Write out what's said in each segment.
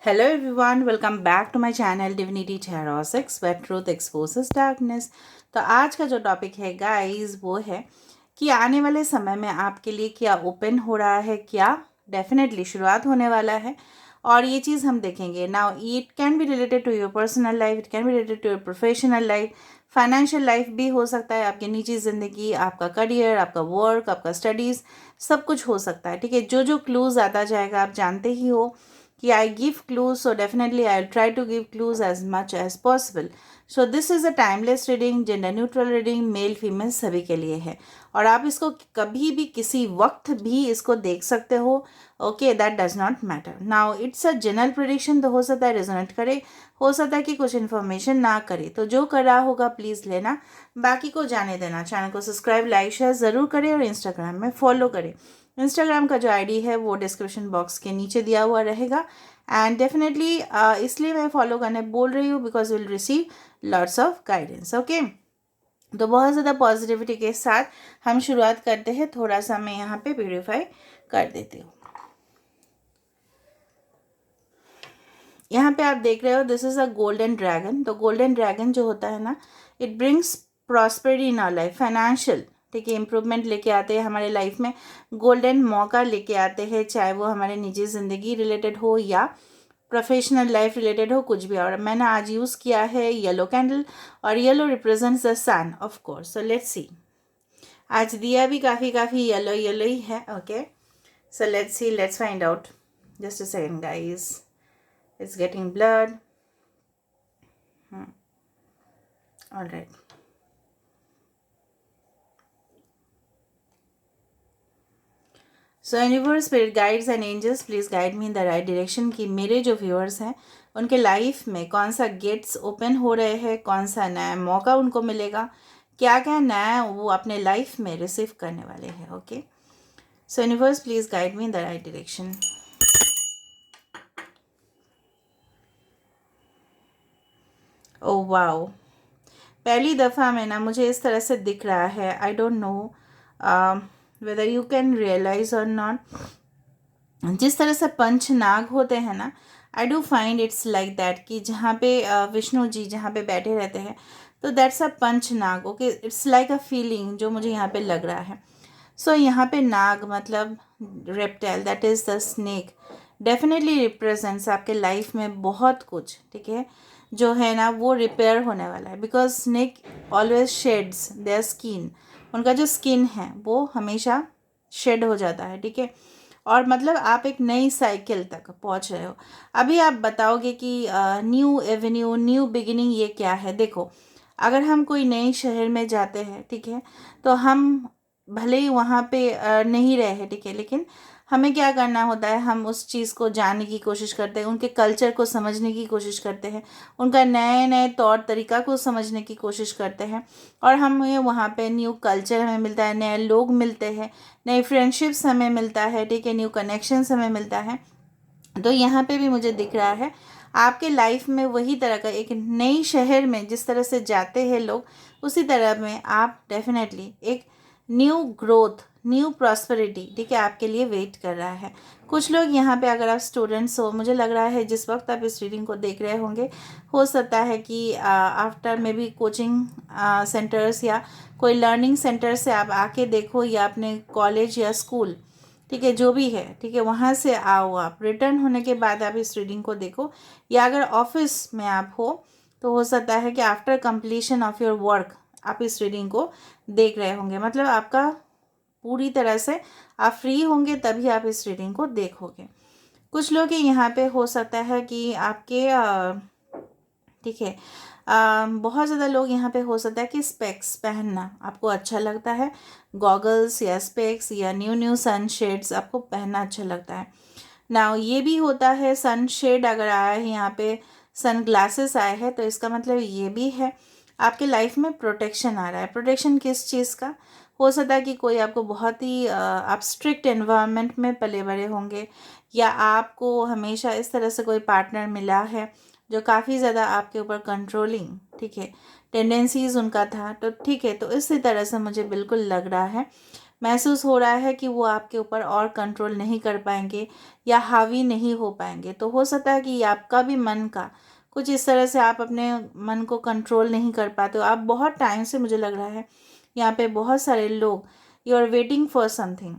Hello everyone, welcome back to my channel Divinity Tarot 6 where truth exposes darkness। तो आज का जो topic है गाइस वो है कि आने वाले समय में आपके लिए क्या ओपन हो रहा है, क्या डेफिनेटली शुरुआत होने वाला है और ये चीज़ हम देखेंगे। Now it can be related to your personal life, it can be related to your professional life, financial life भी हो सकता है, आपकी निजी ज़िंदगी, आपका करियर, आपका वर्क, आपका स्टडीज़, सब कुछ हो सकता है। ठीक है, जो जो क्लूज़ आता जाएगा आप जानते ही हो कि I give clues, so definitely I'll try to give clues as much as possible. So this is a timeless reading, gender neutral reading, male female सभी के लिए है और आप इसको कभी भी किसी वक्त भी इसको देख सकते हो। Okay, that does not matter. Now it's a general prediction, तो हो सकता है रेजोनेट करे, हो सकता है कि कुछ इन्फॉर्मेशन ना करे, तो जो कर रहा होगा प्लीज़ लेना, बाकी को जाने देना। चैनल को सब्सक्राइब लाइक शेयर ज़रूर करें और इंस्टाग्राम में फॉलो करें। इंस्टाग्राम का जो आईडी है वो डिस्क्रिप्शन बॉक्स के नीचे दिया हुआ रहेगा एंड डेफिनेटली इसलिए मैं फॉलो करने बोल रही हूँ because will receive lots of guidance. Okay, तो बहुत ज़्यादा पॉजिटिविटी के साथ हम शुरुआत करते हैं। थोड़ा सा मैं यहाँ पे प्यूरीफाई कर देती हूँ। यहाँ पे आप देख रहे हो this is a golden dragon. तो गोल्डन ड्रैगन जो होता है ना, it brings prosperity in our life, financial, ठीक है, इम्प्रूवमेंट लेके आते हैं हमारे लाइफ में, गोल्डन मौका लेके आते हैं, चाहे वो हमारे निजी ज़िंदगी रिलेटेड हो या प्रोफेशनल लाइफ रिलेटेड हो, कुछ भी। और मैंने आज यूज़ किया है येलो कैंडल और yellow represents the sun of course. So let's see, आज दिया भी काफ़ी येलो येलो ही है। Okay, so let's see, let's find out. Just a second guys, it's getting blurred. All right. So universe, spirit guides and angels, please guide me in the right direction कि मेरे जो viewers हैं उनके life में कौन सा gets open हो रहे हैं, कौन सा नया मौका उनको मिलेगा, क्या क्या नया वो अपने लाइफ में रिसीव करने वाले हैं। Okay, so universe please guide me in the right direction. Oh wow, पहली दफ़ा में ना मुझे इस तरह से दिख रहा है। I don't know whether you can realise or not. जिस तरह से पंचनाग होते हैं ना, I do find it's like that कि जहाँ पे विष्णु जी जहाँ पे बैठे रहते हैं, तो दैट्स अ पंचनाग। Okay, it's like a feeling जो मुझे यहाँ पे लग रहा है। सो यहाँ पे नाग मतलब reptile, that is the snake, definitely represents आपके लाइफ में बहुत कुछ, ठीक है, जो है ना वो रिपेयर होने वाला है। Because snake always shades their skin, उनका जो स्किन है वो हमेशा शेड हो जाता है, ठीक है। और मतलब आप एक नई साइकिल तक पहुंच रहे हो। अभी आप बताओगे कि न्यू एवेन्यू, न्यू बिगिनिंग ये क्या है। देखो, अगर हम कोई नए शहर में जाते हैं, ठीक है, तो हम भले ही वहाँ पे नहीं रहे हैं, ठीक है, लेकिन हमें क्या करना होता है, हम उस चीज़ को जानने की कोशिश करते हैं, उनके कल्चर को समझने की कोशिश करते हैं, उनका नए नए तौर तरीका को समझने की कोशिश करते हैं और हमें वहाँ पे न्यू कल्चर हमें मिलता है, नए लोग मिलते हैं, नई फ्रेंडशिप्स हमें मिलता है, ठीक है, न्यू कनेक्शंस हमें मिलता है। तो यहाँ पे भी मुझे दिख रहा है आपके लाइफ में वही तरह का एक नई शहर में जिस तरह से जाते हैं लोग, उसी तरह में आप डेफिनेटली एक न्यू ग्रोथ, न्यू प्रॉस्पेरिटी, ठीक है, आपके लिए वेट कर रहा है। कुछ लोग यहाँ पे, अगर आप स्टूडेंट्स हो, मुझे लग रहा है जिस वक्त आप इस रीडिंग को देख रहे होंगे, हो सकता है कि after may be coaching centres या कोई लर्निंग सेंटर से आप आके देखो, या अपने कॉलेज या स्कूल, ठीक है, जो भी है, ठीक है, वहाँ से आओ, आप रिटर्न होने के बाद आप इस रीडिंग को देखो, या अगर ऑफिस में आप हो तो हो सकता है कि after completion of your work आप इस रीडिंग को देख रहे होंगे। मतलब आपका पूरी तरह से आप फ्री होंगे तभी आप इस रीडिंग को देखोगे। कुछ लोग यहाँ पे हो सकता है कि आपके ठीक है, बहुत ज़्यादा लोग यहाँ पे हो सकता है कि स्पेक्स पहनना आपको अच्छा लगता है, गॉगल्स या स्पेक्स या न्यू न्यू सनशेड्स आपको पहनना अच्छा लगता है। नाउ ये भी होता है, सनशेड अगर आया है यहाँ पे, सन ग्लासेस आए हैं, तो इसका मतलब ये भी है आपके लाइफ में प्रोटेक्शन आ रहा है। प्रोटेक्शन किस चीज़ का? हो सकता है कि कोई आपको बहुत ही आप स्ट्रिक्ट एनवायरनमेंट में पले बड़े होंगे, या आपको हमेशा इस तरह से कोई पार्टनर मिला है जो काफ़ी ज़्यादा आपके ऊपर कंट्रोलिंग, ठीक है, टेंडेंसीज़ उनका था, तो ठीक है, तो इसी तरह से मुझे बिल्कुल लग रहा है। महसूस हो रहा है कि वो आपके ऊपर और कंट्रोल नहीं कर पाएंगे या हावी नहीं हो पाएंगे। तो हो सकता है कि आपका भी मन का कुछ इस तरह से आप अपने मन को कंट्रोल नहीं कर पाते हो। आप बहुत टाइम से, मुझे लग रहा है यहाँ पे बहुत सारे लोग, you are waiting for something.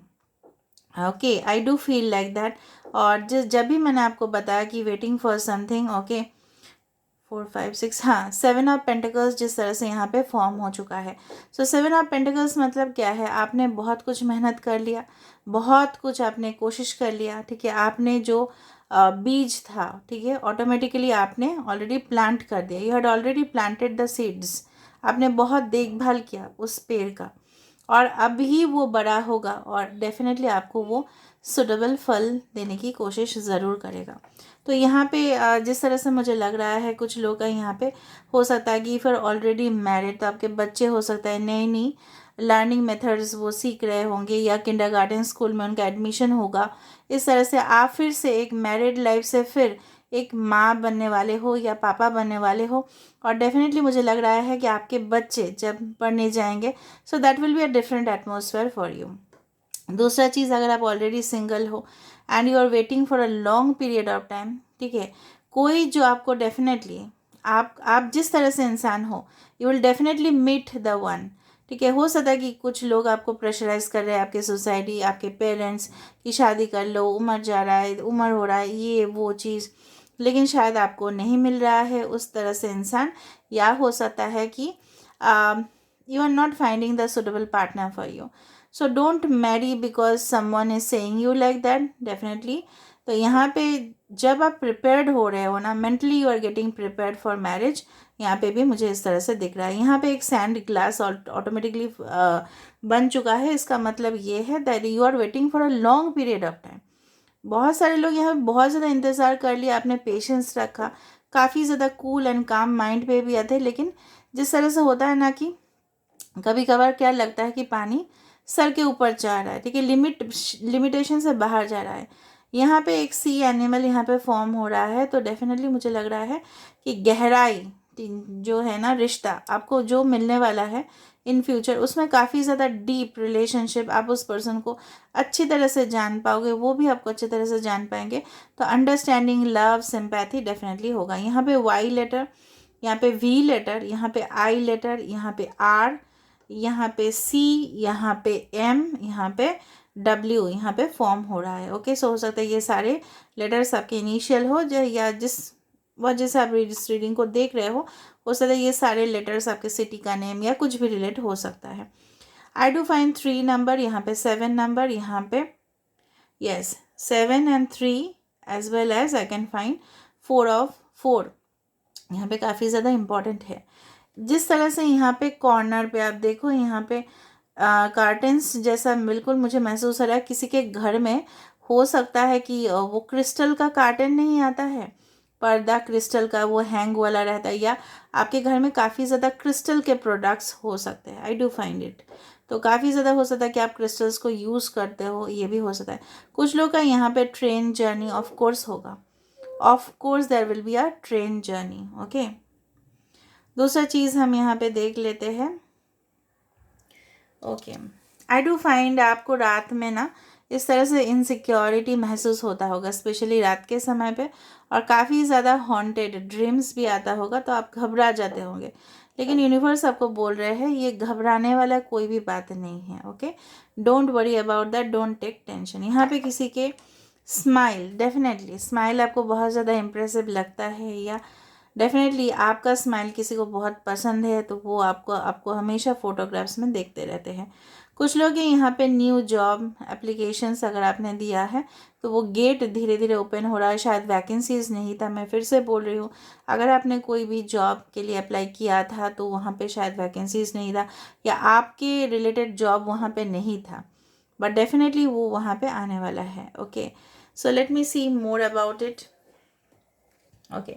Okay, I do feel like that. और जब भी मैंने आपको बताया कि वेटिंग फॉर समथिंग, ओके, 4 5 6, हाँ, 7 ऑफ पेंटिकल्स जिस तरह से यहाँ पे फॉर्म हो चुका है। सो 7 ऑफ पेंटिकल्स मतलब क्या है, आपने बहुत कुछ मेहनत कर लिया, बहुत कुछ आपने कोशिश कर लिया, ठीक है। आपने जो बीज था, ठीक है, ऑटोमेटिकली आपने ऑलरेडी प्लांट कर दिया। You had already planted the seeds. आपने बहुत देखभाल किया उस पेड़ का, और अब ही वो बड़ा होगा और डेफिनेटली आपको वो सुटेबल फल देने की कोशिश ज़रूर करेगा। तो यहाँ पे जिस तरह से मुझे लग रहा है, कुछ लोग का यहाँ पे हो सकता है कि फिर ऑलरेडी मैरिड, तो आपके बच्चे हो सकता है नई नई लर्निंग मेथड्स वो सीख रहे होंगे, या किंडरगार्टन स्कूल में उनका एडमिशन होगा। इस तरह से आप फिर से एक मैरिड लाइफ से फिर एक माँ बनने वाले हो या पापा बनने वाले हो। और डेफिनेटली मुझे लग रहा है कि आपके बच्चे जब पढ़ने जाएंगे, so that will be a different atmosphere for you. दूसरा चीज़, अगर आप ऑलरेडी सिंगल हो and you are waiting for a long period of time, ठीक है, कोई जो आपको डेफिनेटली, आप जिस तरह से इंसान हो, you will definitely meet the one, ठीक है। हो सकता है कि कुछ लोग आपको प्रेशराइज कर रहे हैं, आपके सोसाइटी, आपके पेरेंट्स, कि शादी कर लो, उम्र जा रहा है, उम्र हो रहा है, ये वो चीज़, लेकिन शायद आपको नहीं मिल रहा है उस तरह से इंसान। या हो सकता है कि you are not finding the suitable partner for you. So don't marry because someone is saying you like that, definitely. तो यहाँ पे जब आप प्रिपेयर्ड हो रहे हो ना, mentally you are getting prepared for marriage, यहाँ पे भी मुझे इस तरह से दिख रहा है। यहाँ पे एक सैंड ग्लास ऑटोमेटिकली बन चुका है। इसका मतलब ये है that you are waiting for a long period of time. बहुत सारे लोग यहाँ बहुत ज़्यादा इंतज़ार कर लिया, आपने पेशेंस रखा, काफ़ी ज़्यादा कूल एंड काम माइंड पे भी आते, लेकिन जिस तरह से होता है ना कि कभी कभार क्या लगता है कि पानी सर के ऊपर जा रहा है, ठीक है, लिमिटेशन से बाहर जा रहा है। यहाँ पे एक सी एनिमल यहाँ पे फॉर्म हो रहा है। तो डेफिनेटली मुझे लग रहा है कि गहराई जो है ना, रिश्ता आपको जो मिलने वाला है इन फ्यूचर, उसमें काफ़ी ज़्यादा डीप रिलेशनशिप, आप उस पर्सन को अच्छी तरह से जान पाओगे, वो भी आपको अच्छी तरह से जान पाएंगे। तो अंडरस्टैंडिंग, लव, सिंपैथी डेफिनेटली होगा। यहाँ पे वाई लेटर, यहाँ पे वी लेटर, यहाँ पे आई लेटर, यहाँ पे आर, यहाँ पे सी, यहाँ पे एम, यहाँ पे डब्ल्यू यहाँ पे फॉर्म हो रहा है। ओके, सो हो सकता है ये सारे लेटर्स आपके इनिशियल हो जाए, या जिस वजह से आप इस रीडिंग को देख रहे हो सकता है ये सारे लेटर्स आपके सिटी का नेम या कुछ भी रिलेट हो सकता है। आई डू फाइंड 3 नंबर, यहाँ पे 7 नंबर, यहाँ पे yes 7 and 3, as well as I can find 4 of 4। यहाँ पे काफ़ी ज़्यादा इम्पॉर्टेंट है। जिस तरह से यहाँ पे कॉर्नर पे आप देखो, यहाँ पे कार्टन्स जैसा बिल्कुल मुझे महसूस हो रहा है किसी के घर में। हो सकता है कि वो क्रिस्टल का कार्टन नहीं आता है, पर्दा क्रिस्टल का वो हैंग वाला रहता है, या आपके घर में काफ़ी ज़्यादा क्रिस्टल के प्रोडक्ट्स हो सकते हैं। आई डू फाइंड इट। तो काफ़ी ज़्यादा हो सकता है कि आप क्रिस्टल्स को यूज़ करते हो, ये भी हो सकता है। कुछ लोग का यहाँ पे ट्रेन जर्नी ऑफ कोर्स होगा, of course there will be a train journey. Okay, दूसरा चीज़ हम यहाँ पे देख लेते हैं। ओके, आई डू फाइंड आपको रात में ना इस तरह से इनसिक्योरिटी महसूस होता होगा, स्पेशली रात के समय पे, और काफ़ी ज़्यादा हॉन्टेड ड्रीम्स भी आता होगा, तो आप घबरा जाते होंगे। लेकिन यूनिवर्स आपको बोल रहे हैं ये घबराने वाला कोई भी बात नहीं है। Okay, don't worry about that, don't take tension. यहाँ पे किसी के स्माइल, डेफिनेटली स्माइल आपको बहुत ज़्यादा इम्प्रेसिव लगता है, या डेफिनेटली आपका स्माइल किसी को बहुत पसंद है, तो वो आपको हमेशा फ़ोटोग्राफ्स में देखते रहते हैं। कुछ लोग हैं यहाँ पे न्यू जॉब एप्लीकेशंस अगर आपने दिया है, तो वो गेट धीरे धीरे ओपन हो रहा है। शायद वैकेंसीज नहीं था, मैं फिर से बोल रही हूँ, अगर आपने कोई भी जॉब के लिए अप्लाई किया था तो वहाँ पे शायद वैकेंसीज नहीं था, या आपके रिलेटेड जॉब वहाँ पे नहीं था, बट डेफिनेटली वो वहाँ पे आने वाला है। Okay, so let me see more about it. Okay,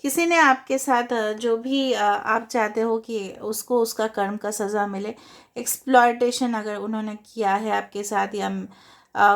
किसी ने आपके साथ जो भी आप चाहते हो कि उसको उसका कर्म का सज़ा मिले, एक्सप्लॉयटेशन अगर उन्होंने किया है आपके साथ, या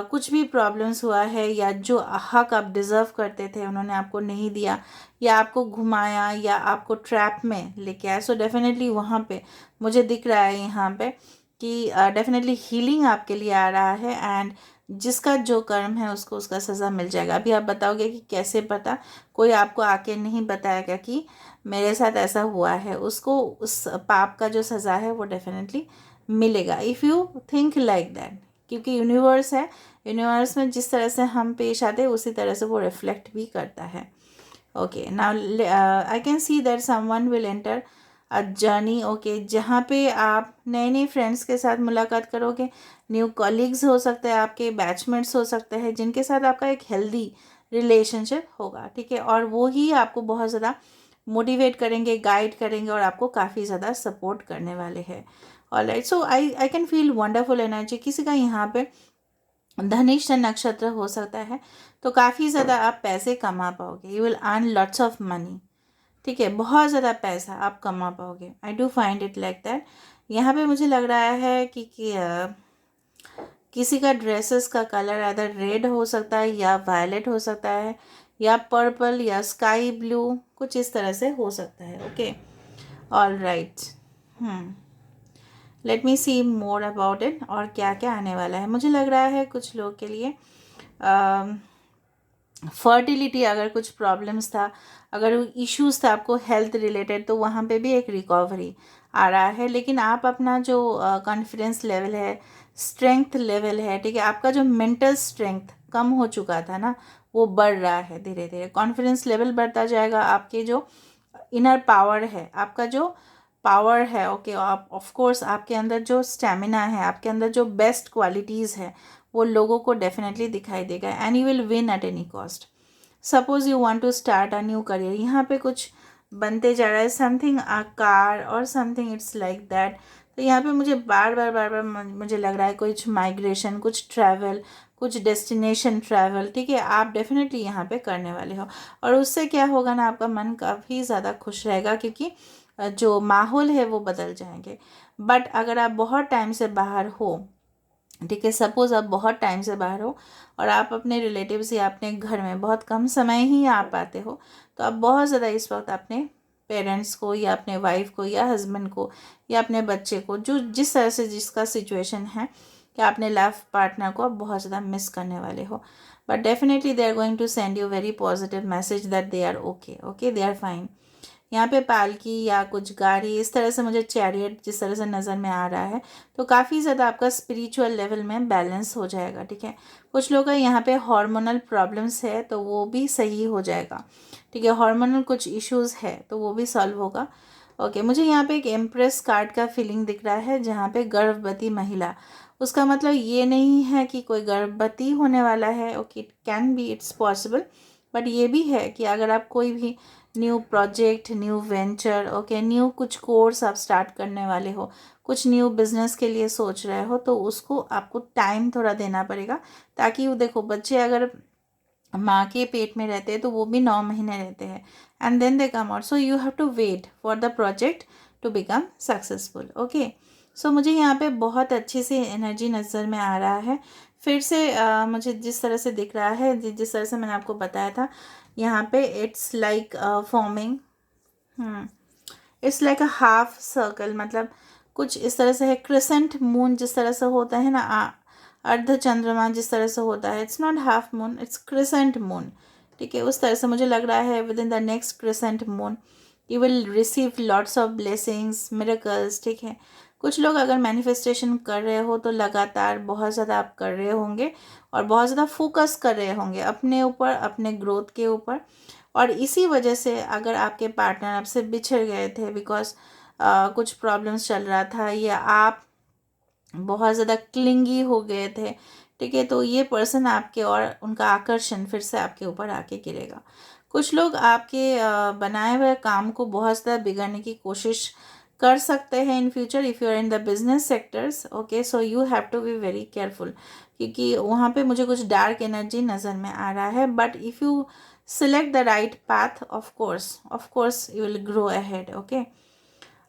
कुछ भी प्रॉब्लम्स हुआ है, या जो हक आप डिज़र्व करते थे उन्होंने आपको नहीं दिया, या आपको घुमाया, या आपको ट्रैप में लेके आया, सो डेफिनेटली वहाँ पे मुझे दिख रहा है यहाँ पे कि डेफिनेटली हीलिंग आपके लिए आ रहा है, एंड जिसका जो कर्म है उसको उसका सज़ा मिल जाएगा। अभी आप बताओगे कि कैसे पता, कोई आपको आके नहीं बताएगा कि मेरे साथ ऐसा हुआ है, उसको उस पाप का जो सज़ा है वो डेफिनेटली मिलेगा, if you think like that. क्योंकि यूनिवर्स है, यूनिवर्स में जिस तरह से हम पेश आते हैं उसी तरह से वो रिफ्लेक्ट भी करता है। Okay, now I can see that someone will enter a journey, okay, जहाँ पे आप नए नए फ्रेंड्स के साथ मुलाकात करोगे, न्यू कॉलीग्स हो सकते हैं, आपके बैचमेट्स हो सकते हैं, जिनके साथ आपका एक हेल्दी रिलेशनशिप होगा, ठीक है, और वो ही आपको बहुत ज़्यादा मोटिवेट करेंगे, गाइड करेंगे, और आपको काफ़ी ज़्यादा सपोर्ट करने वाले हैं। Alright, so I can feel wonderful energy. किसी का यहाँ पे धनिष्ठा नक्षत्र हो सकता है, तो काफ़ी ज़्यादा आप पैसे कमा पाओगे, you will earn lots of money, ठीक है, बहुत ज़्यादा पैसा आप कमा पाओगे। आई do find it like that. यहाँ पे मुझे लग रहा है कि किसी का ड्रेसेस का कलर अदर रेड हो सकता है, या वायलेट हो सकता है, या पर्पल, या स्काई ब्लू, कुछ इस तरह से हो सकता है। Okay, all right, let me see more about it, और क्या क्या आने वाला है। मुझे लग रहा है कुछ लोग के लिए फर्टिलिटी, अगर कुछ प्रॉब्लम्स था, अगर इश्यूज था आपको हेल्थ रिलेटेड, तो वहाँ पे भी एक रिकवरी आ रहा है। लेकिन आप अपना जो कॉन्फिडेंस लेवल है, स्ट्रेंथ लेवल है, ठीक है, आपका जो मेंटल स्ट्रेंथ कम हो चुका था ना, वो बढ़ रहा है धीरे धीरे। कॉन्फिडेंस लेवल बढ़ता जाएगा, आपके जो इनर पावर है, आपका जो पावर है, ओके, आप ऑफ कोर्स आपके अंदर जो स्टेमिना है, आपके अंदर जो बेस्ट क्वालिटीज़ है, वो लोगों को डेफिनेटली दिखाई देगा, and you will win at any cost. Suppose you want to start a new career, यहाँ पे कुछ बनते जा रहा है, something a car or something it's like that. तो यहाँ पे मुझे बार बार मुझे लग रहा है कुछ माइग्रेशन, कुछ ट्रैवल, कुछ डेस्टिनेशन ट्रैवल, ठीक है, आप डेफिनेटली यहाँ पे करने वाले हो। और उससे क्या होगा ना, आपका मन काफ़ी ज़्यादा खुश रहेगा, क्योंकि जो माहौल है वो बदल जाएंगे। बट अगर आप बहुत टाइम से बाहर हो, ठीक है, सपोज़ आप बहुत टाइम से बाहर हो और आप अपने रिलेटिव्स या अपने घर में बहुत कम समय ही आ पाते हो, तो आप बहुत ज़्यादा इस वक्त अपने पेरेंट्स को, या अपने वाइफ को, या हस्बैंड को, या अपने बच्चे को, जो जिस तरह से जिसका सिचुएशन है, कि अपने लाइफ पार्टनर को आप बहुत ज़्यादा मिस करने वाले हो। But definitely they are going to send you very positive message that they are okay, okay, they are fine. यहाँ पे पालकी या कुछ गाड़ी, इस तरह से मुझे चैरियट जिस तरह से नज़र में आ रहा है, तो काफ़ी ज़्यादा आपका स्पिरिचुअल लेवल में बैलेंस हो जाएगा, ठीक है। कुछ लोग का यहाँ पे हार्मोनल प्रॉब्लम्स है, तो वो भी सही हो जाएगा, ठीक है, हार्मोनल कुछ इश्यूज़ है तो वो भी सॉल्व होगा। ओके, मुझे यहाँ पे एक एम्प्रेस कार्ड का फीलिंग दिख रहा है, जहाँ पे गर्भवती महिला, उसका मतलब ये नहीं है कि कोई गर्भवती होने वाला है, okay, it can B, it's possible, but ये भी है कि अगर आप कोई भी new project, new venture, okay, new कुछ कोर्स आप स्टार्ट करने वाले हो, कुछ न्यू बिजनेस के लिए सोच रहे हो, तो उसको आपको टाइम थोड़ा देना पड़ेगा। ताकि वो देखो, बच्चे अगर माँ के पेट में रहते हैं तो वो भी 9 महीने रहते हैं, and then they come out, so you have to wait for the project to become successful. Okay, so मुझे यहाँ पे बहुत अच्छी सी एनर्जी नज़र में आ रहा है। फिर से मुझे जिस तरह से दिख रहा है, जिस तरह से मैंने आपको बताया था, यहाँ पे it's like forming, it's like a half circle, मतलब कुछ इस तरह से है। क्रिसेंट मून जिस तरह से होता है ना, अर्ध चंद्रमा जिस तरह से होता है, it's not half moon, it's crescent moon, ठीक है, उस तरह से मुझे लग रहा है। With in the next crescent moon you will receive lots of blessings, miracles, ठीक है। कुछ लोग अगर मैनिफेस्टेशन कर रहे हो तो लगातार बहुत ज़्यादा आप कर रहे होंगे, और बहुत ज़्यादा फोकस कर रहे होंगे अपने ऊपर, अपने ग्रोथ के ऊपर। और इसी वजह से अगर आपके पार्टनर आपसे बिछड़ गए थे, बिकॉज कुछ प्रॉब्लम्स चल रहा था, या आप बहुत ज़्यादा क्लिंगी हो गए थे, ठीक है, तो ये पर्सन आपके, और उनका आकर्षण फिर से आपके ऊपर आके गिरेगा। कुछ लोग आपके बनाए हुए काम को बहुत ज़्यादा बिगाड़ने की कोशिश कर सकते हैं in future, if you are in the business sectors, okay, so you have to be very careful, क्योंकि वहाँ पे मुझे कुछ डार्क एनर्जी नज़र में आ रहा है। But if you select the right path, of course you will grow ahead. Okay,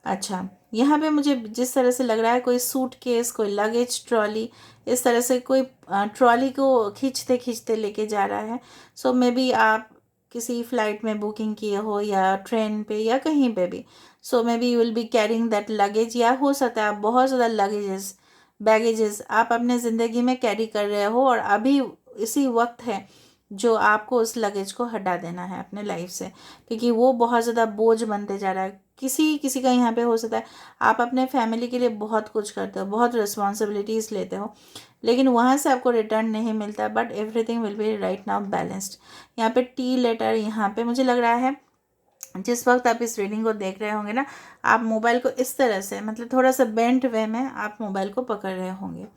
अच्छा, यहाँ पे मुझे जिस तरह से लग रहा है, कोई सूटकेस, कोई लगेज ट्रॉली, इस तरह से कोई ट्रॉली को खींचते खींचते लेके जा रहा है। सो मे बी आप किसी फ्लाइट में बुकिंग किए हो, या ट्रेन पे, या कहीं पे भी, so maybe you will be carrying that luggage, या हो सकता है आप बहुत ज़्यादा लगेजेस बैगेजेस आप अपने ज़िंदगी में कैरी कर रहे हो, और अभी इसी वक्त है जो आपको उस लगेज को हटा देना है अपने लाइफ से, क्योंकि वो बहुत ज़्यादा बोझ बनते जा रहा है। किसी किसी का यहाँ पे हो सकता है आप अपने फैमिली के लिए बहुत कुछ करते हो, बहुत रिस्पॉन्सिबिलिटीज़ लेते हो, लेकिन वहाँ से आपको रिटर्न नहीं मिलता, but everything will be right now balanced. यहाँ पे टी लेटर, यहाँ पे मुझे लग रहा है जिस वक्त आप इस रीडिंग को देख रहे होंगे ना, आप मोबाइल को इस तरह से, मतलब थोड़ा सा बेंट वे में आप मोबाइल को पकड़ रहे होंगे।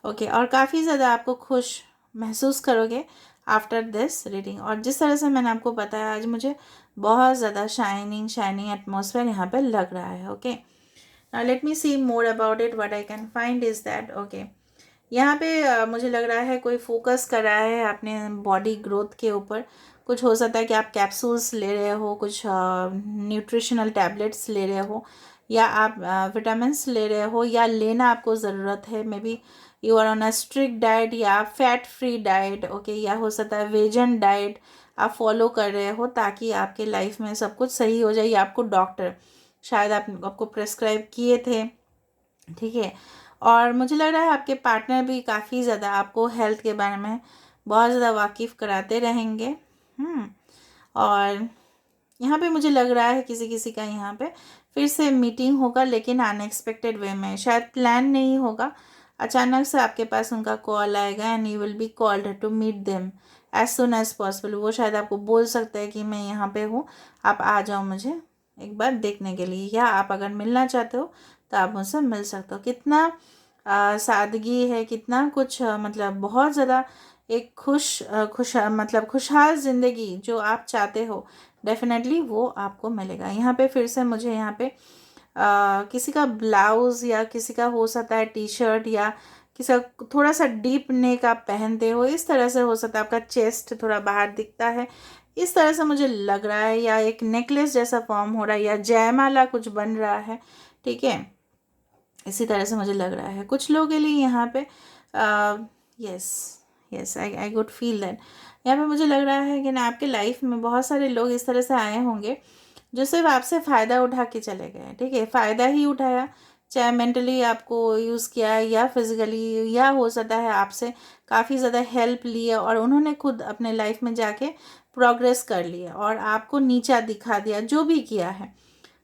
ओके, और काफ़ी ज़्यादा आपको खुश महसूस करोगे आफ्टर दिस रीडिंग। और जिस तरह से मैंने आपको बताया, आज मुझे बहुत ज़्यादा शाइनिंग शाइनिंग एटमॉस्फेयर यहाँ पे लग रहा है। Okay, now let me see more about it, what I can find is that okay, यहाँ पे मुझे लग रहा है कोई फोकस कर रहा है अपने बॉडी ग्रोथ के ऊपर। कुछ हो सकता है कि आप कैप्सूल्स ले रहे हो, कुछ न्यूट्रिशनल टैबलेट्स ले रहे हो, या आप विटामिन्स ले रहे हो, या लेना आपको ज़रूरत है। Maybe you are on a strict diet या फैट फ्री डाइट, ओके, या हो सकता है वेजन डाइट आप फॉलो कर रहे हो ताकि आपके लाइफ में सब कुछ सही हो जाए, या आपको डॉक्टर शायद आपको प्रेस्क्राइब किए थे, ठीक है। और मुझे लग रहा है आपके पार्टनर भी काफ़ी ज़्यादा आपको हेल्थ के बारे में बहुत ज़्यादा वाकिफ़ कराते रहेंगे। और यहाँ पे मुझे लग रहा है किसी किसी का यहाँ पे फिर से मीटिंग होगा, लेकिन अनएक्सपेक्टेड वे में, शायद प्लान नहीं होगा, अचानक से आपके पास उनका कॉल आएगा and you will be called to meet them as soon as possible. वो शायद आपको बोल सकते हैं कि मैं यहाँ पे हूँ, आप आ जाओ मुझे एक बार देखने के लिए, या आप अगर मिलना चाहते हो तो आप मुझसे मिल सकते हो। कितना सादगी है, कितना कुछ मतलब बहुत ज़्यादा एक मतलब खुशहाल ज़िंदगी जो आप चाहते हो, डेफिनेटली वो आपको मिलेगा। यहाँ पे फिर से मुझे यहाँ पे किसी का ब्लाउज़ या किसी का हो सकता है टी शर्ट, या किसी का थोड़ा सा डीप नेक आप पहनते हो, इस तरह से हो सकता है आपका चेस्ट थोड़ा बाहर दिखता है, इस तरह से मुझे लग रहा है, या एक नेकलेस जैसा फॉर्म हो रहा है, या जयमाला कुछ बन रहा है, ठीक है, इसी तरह से मुझे लग रहा है कुछ लोगों के लिए यहाँ पे। Yes yes, I good feel that. यहाँ पे मुझे लग रहा है कि ना आपके लाइफ में बहुत सारे लोग इस तरह से आए होंगे जो सिर्फ आपसे फ़ायदा उठा के चले गए, ठीक है, फ़ायदा ही उठाया, चाहे मेंटली आपको यूज़ किया या फिज़िकली, या हो सकता है आपसे काफ़ी ज़्यादा हेल्प लिया और उन्होंने खुद अपने लाइफ में जाके प्रोग्रेस कर लिया और आपको नीचा दिखा दिया, जो भी किया है।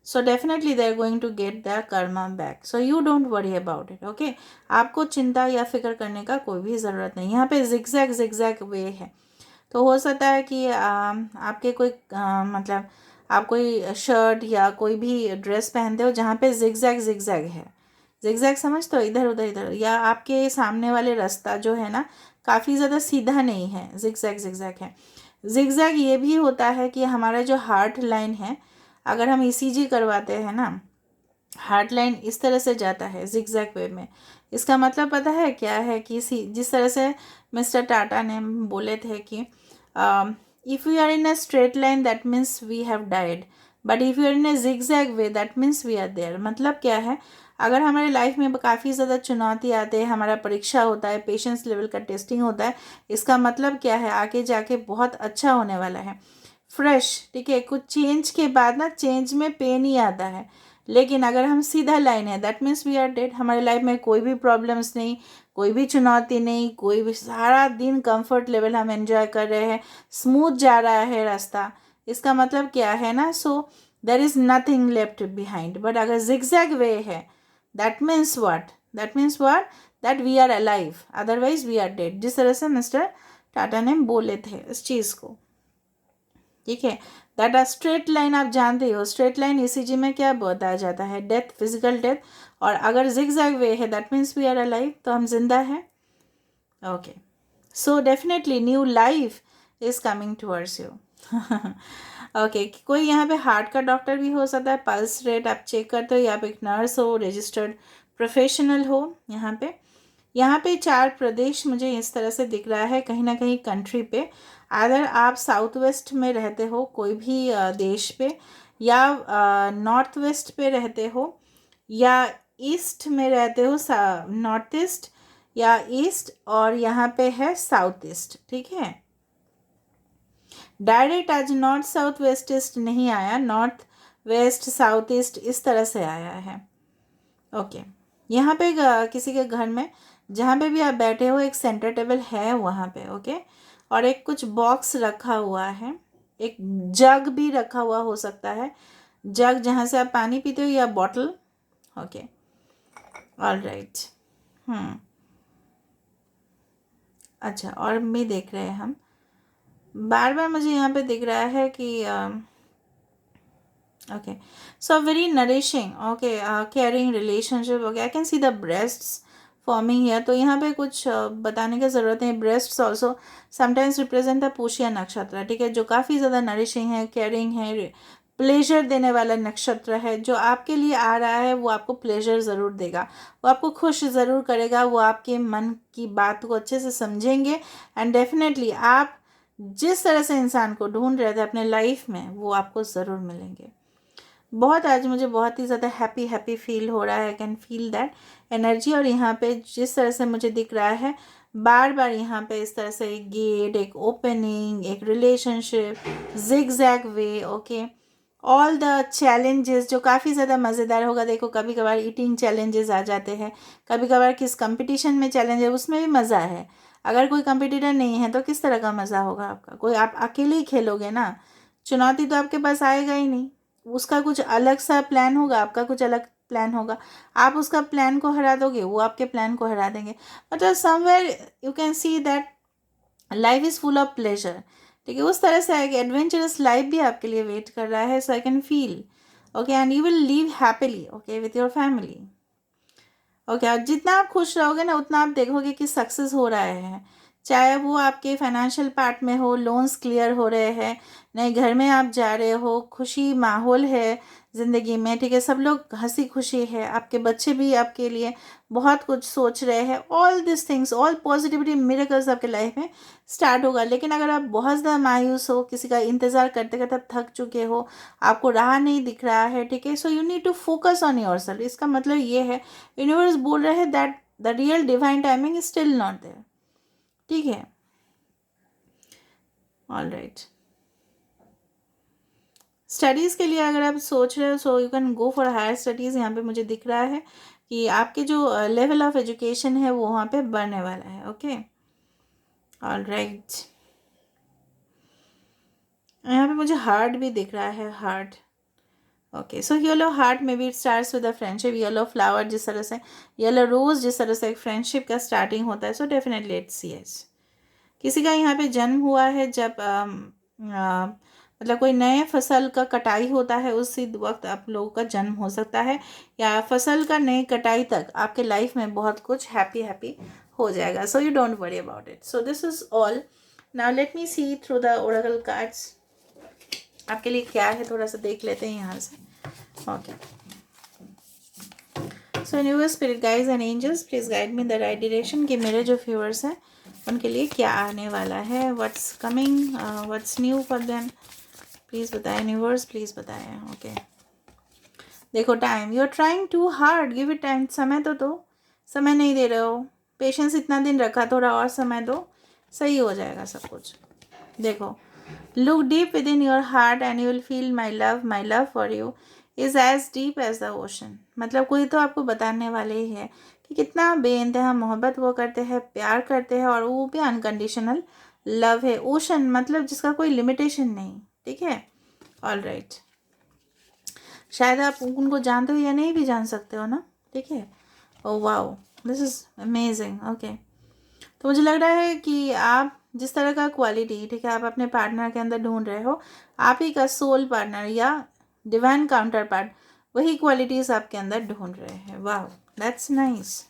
So definitely they are going to get their karma back. So you don't worry about it. Okay? आपको चिंता या फिक्र करने का कोई भी ज़रूरत नहीं। यहाँ पे zigzag वे है, तो हो सकता है कि आपके कोई मतलब आप कोई शर्ट या कोई भी ड्रेस पहनते हो जहाँ पे zigzag है, zigzag समझते हो, इधर उधर इधर, या आपके सामने वाले रास्ता जो है ना काफ़ी ज़्यादा सीधा नहीं है, zigzag है। zigzag ये भी होता है कि हमारा जो हार्ट लाइन है, अगर हम ईसीजी करवाते हैं ना, हार्ट लाइन इस तरह से जाता है zigzag वे में। इसका मतलब पता है क्या है कि जिस तरह से मिस्टर टाटा ने बोले थे कि if you are in a straight line that means we have died, but if you are in a zigzag way that means we are there. मतलब क्या है, अगर हमारे लाइफ में काफ़ी ज़्यादा चुनौती आते हैं, हमारा परीक्षा होता है, पेशेंस लेवल का टेस्टिंग होता है, इसका मतलब क्या है, आगे जाके बहुत अच्छा होने वाला है, फ्रेश, ठीक है। कुछ चेंज के बाद ना, चेंज में पेन ही आता है, लेकिन अगर हम सीधा लाइन है that means we are dead. हमारे लाइफ में कोई भी प्रॉब्लम्स नहीं, कोई भी चुनौती नहीं, कोई भी, सारा दिन कंफर्ट लेवल हम एंजॉय कर रहे हैं, स्मूथ जा रहा है रास्ता। इसका मतलब क्या है ना, so there is nothing left behind. But अगर जिगजैग वे है that means what, that we are alive, otherwise we are dead, जिस तरह से मिस्टर टाटा ने बोले थे इस चीज़ को, ठीक है। दैट आ स्ट्रेट लाइन, आप जानते हो स्ट्रेट लाइन ईसीजी में क्या बताया जाता है, डेथ, फिजिकल डेथ। और अगर जिगजैग वे है that means we are alive, तो हम जिंदा हैं। Okay, so definitely new life is coming towards you. Okay, कोई यहाँ पे हार्ट का डॉक्टर भी हो सकता है, पल्स रेट आप चेक करते हो, या आप एक नर्स हो, रजिस्टर्ड प्रोफेशनल हो। यहाँ पे 4 प्रदेश मुझे इस तरह से दिख रहा है, कहीं ना कहीं कंट्री पे, अगर आप साउथ वेस्ट में रहते हो कोई भी देश पे, या नॉर्थ वेस्ट पे रहते हो, या ईस्ट में रहते हो, नॉर्थ ईस्ट या ईस्ट, और यहाँ पे है साउथ ईस्ट, ठीक है। डायरेक्ट आज नॉर्थ साउथ वेस्ट ईस्ट नहीं आया, नॉर्थ वेस्ट साउथ ईस्ट इस तरह से आया है। ओके, यहाँ पे किसी के घर में जहाँ पे भी आप बैठे हो एक सेंटर टेबल है वहाँ पे, ओके। और एक कुछ बॉक्स रखा हुआ है, एक जग भी रखा हुआ हो सकता है, जग जहाँ से आप पानी पीते हो या बॉटल, ओके। All right. अच्छा, और भी देख रहे हैं हम, बार बार मुझे यहाँ पे दिख रहा है कि okay, so very nourishing, okay, caring relationship, okay, I can see the breasts forming here। तो यहाँ पे कुछ बताने की ज़रूरत है। breasts also sometimes represent the पुष्य नक्षत्र, ठीक है, जो काफ़ी ज़्यादा नरिशिंग है, केयरिंग है, प्लेजर देने वाला नक्षत्र है। जो आपके लिए आ रहा है वो आपको प्लेजर ज़रूर देगा, वो आपको खुश ज़रूर करेगा, वो आपके मन की बात को अच्छे से समझेंगे। एंड डेफिनेटली आप जिस तरह से इंसान को ढूंढ रहे थे अपने लाइफ में वो आपको ज़रूर मिलेंगे। बहुत आज मुझे बहुत ही ज़्यादा हैप्पी हैप्पी फील हो रहा है। आई कैन फील दैट एनर्जी। और यहाँ पे जिस तरह से मुझे दिख रहा है बार बार यहाँ पे इस तरह से एक गेट, एक ओपनिंग, एक relationship, zigzag way, okay. All the challenges जो काफ़ी ज़्यादा मज़ेदार होगा। देखो कभी कभार ईटिंग चैलेंजेस आ जाते हैं, कभी कभार किस कंपटीशन में चैलेंज है उसमें भी मज़ा है। अगर कोई कंपटीटर नहीं है तो किस तरह का मज़ा होगा आपका? कोई आप अकेले ही खेलोगे ना, चुनौती तो आपके पास आएगा ही नहीं। उसका कुछ अलग सा प्लान होगा, आपका कुछ अलग प्लान होगा। आप उसका प्लान को हरा दोगे, वो आपके प्लान को हरा देंगे। मतलब somewhere you can see that life is full of pleasure, ठीक है। उस तरह से एक एडवेंचरस लाइफ भी आपके लिए वेट कर रहा है। So I can feel, okay, and you will live happily, okay, with your family, okay. और जितना आप खुश रहोगे ना उतना आप देखोगे कि सक्सेस हो रहा है। चाहे वो आपके फाइनेंशियल पार्ट में हो, लोन्स क्लियर हो रहे हैं, नए घर में आप जा रहे हो, खुशी माहौल है ज़िंदगी में, ठीक है, सब लोग हंसी खुशी है, आपके बच्चे भी आपके लिए बहुत कुछ सोच रहे हैं। All this things, all positivity miracles आपके लाइफ में स्टार्ट होगा। लेकिन अगर आप बहुत ज़्यादा मायूस हो, किसी का इंतज़ार करते करते आप थक चुके हो, आपको राह नहीं दिख रहा है, ठीक है, so you need to focus on your self. इसका मतलब ये है यूनिवर्स बोल रहे हैं that the real divine timing is still not there, ठीक है। All right. स्टडीज़ के लिए अगर आप सोच रहे हो so you can go for higher studies. यहाँ पे मुझे दिख रहा है कि आपके जो लेवल ऑफ एजुकेशन है वो वहाँ पे बढ़ने वाला है, ओके। All right. यहाँ पे मुझे हार्ट भी दिख रहा है, heart, okay. So yellow heart में be it starts with a friendship. Yellow flower जिस तरह से, येलो रोज जिस तरह से एक फ्रेंडशिप का स्टार्टिंग होता है, सो डेफिनेटली इट्स यस। किसी का यहाँ पे जन्म हुआ है जब मतलब कोई नए फसल का कटाई होता है उसी वक्त आप लोगों का जन्म हो सकता है, या फसल का नई कटाई तक आपके लाइफ में बहुत कुछ हैप्पी हैप्पी हो जाएगा। So you don't worry about it. So this is all. Now let me see through the oracle cards. आपके लिए क्या है थोड़ा सा देख लेते हैं यहाँ से, okay. So universe, spirit guides and angels, please guide me the right direction कि मेरे जो व्यूअर्स हैं उनके लिए क्या आने वाला है, what's coming, what's new for them. Please बताएं यूनिवर्स, प्लीज़ बताएं, ओके। देखो time, you are trying too hard, give it time. समय तो दो, समय नहीं दे रहे हो, पेशेंस इतना दिन रखा, थोड़ा और समय दो, सही हो जाएगा सब कुछ। देखो, look deep within your heart and you will feel my love for you is as deep as the ocean. मतलब कोई तो आपको बताने वाले ही है कि कितना बेइंतहा मोहब्बत वो करते हैं, प्यार करते हैं, और वो भी अनकंडीशनल लव है। ओशन मतलब जिसका कोई लिमिटेशन नहीं, ठीक है। All right. शायद आप उनको जानते हो या नहीं भी जान सकते हो ना, ठीक है। Oh wow, this is amazing, okay. तो मुझे लग रहा है कि आप जिस तरह का क्वालिटी, ठीक है, आप अपने पार्टनर के अंदर ढूंढ रहे हो, आप ही का सोल पार्टनर या डिवाइन काउंटर पार्ट वही क्वालिटीज़ आपके अंदर ढूंढ रहे हैं। वाह, दैट्स नाइस।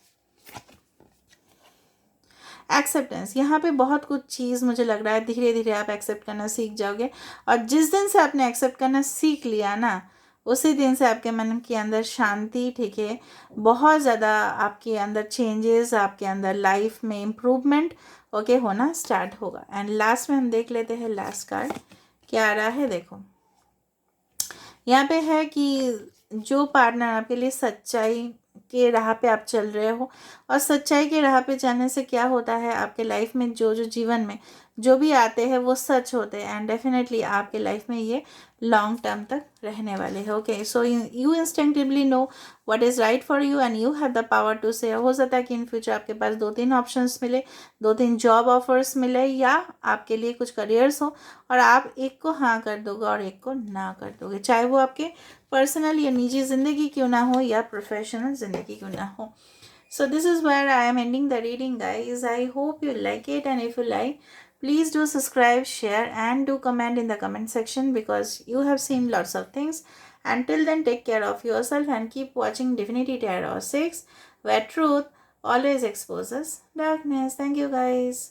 एक्सेप्टेंस, यहाँ पे बहुत कुछ चीज़ मुझे लग रहा है धीरे धीरे आप एक्सेप्ट करना सीख जाओगे। और जिस दिन से आपने एक्सेप्ट करना सीख लिया ना, उसी दिन से आपके मन के अंदर शांति, ठीक है, बहुत ज़्यादा आपके अंदर चेंजेस, आपके अंदर लाइफ में इम्प्रूवमेंट, ओके, होना स्टार्ट होगा। एंड लास्ट में हम देख लेते हैं लास्ट कार्ड क्या आ रहा है। देखो यहाँ पे है कि जो पार्टनर आपके लिए सच्चाई के राह पे आप चल रहे हो, और सच्चाई के राह पे चलने से क्या होता है आपके लाइफ में जो जो जीवन में जो भी आते हैं वो सच होते हैं, एंड डेफिनेटली आपके लाइफ में ये लॉन्ग टर्म तक रहने वाले हैं. Okay, so you instinctively know what is right for you and you have the power to say. हो सकता है कि इन फ्यूचर आपके पास 2-3 ऑप्शंस मिले, 2-3 जॉब ऑफर्स मिले, या आपके लिए कुछ करियर्स हो और आप एक को हाँ कर दोगे और एक को ना कर दोगे, चाहे वो आपके पर्सनल या निजी ज़िंदगी क्यों ना हो या प्रोफेशनल ज़िंदगी क्यों ना हो. So this is where I am ending the reading, guys. I hope you like it, and if you like, please do subscribe, share, and do comment in the comment section, because you have seen lots of things. Until then, take care of yourself and keep watching Divinity Tarot 6, where truth always exposes darkness. Thank you, guys.